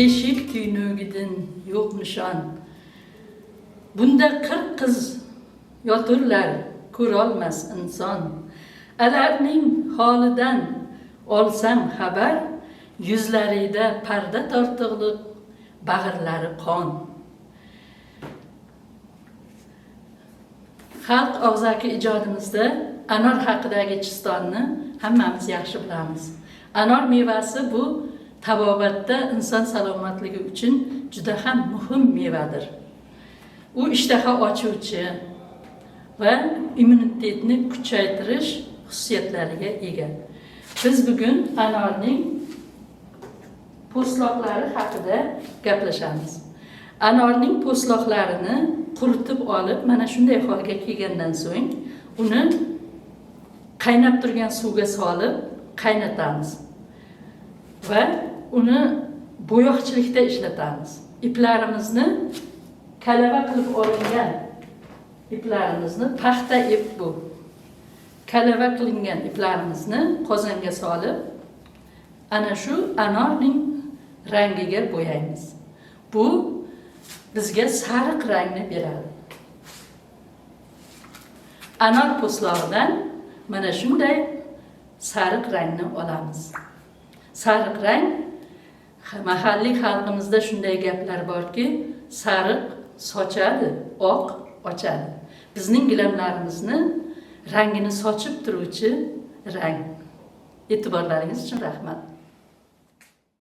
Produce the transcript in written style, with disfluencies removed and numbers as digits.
eshik tuynugidin yo'q nishon. Bunda 40 qiz yoturlar, ko'rolmas inson. Alarning holidan olsam xabar, yuzlarida parda tortiqliq, bag'irlari qon. Xalq og'zaki ijodimizda anor haqidagi chistonni hammamiz yaxshi bilamiz. Anor mevasi bu tabobatda inson salomatligi uchun juda ham muhim mevadir. U ishtaha ochuvchi va immunitetni kuchaytirish xususiyatlariga ega. Biz bugun anorning po'stloqlari haqida gaplashamiz. Anorning po'stloqlarini quritib olib, mana shunday holga kelgandan so'ng, uni qaynab turgan suvga solib qaynatamiz va uni bo'yoqchilikda ishlatamiz. Iplarimizni kalava qilib olingan iplarimizni, paxta ip bu. Kalava qilingan iplarimizni qozonga solib, ana shu anorning rangiga bo'yaymiz. Bu bizga sariq rangni beradi. Anor po'stlog'idan mana shunday sariq rangni olamiz. Sariq rang, mahalliy xalqimizda shunday gaplar borki, sariq sochadi, oq ochadi. Bizning gilamlarimizni rangini sochib turuvchi rang. E'tiborlaringiz uchun rahmat.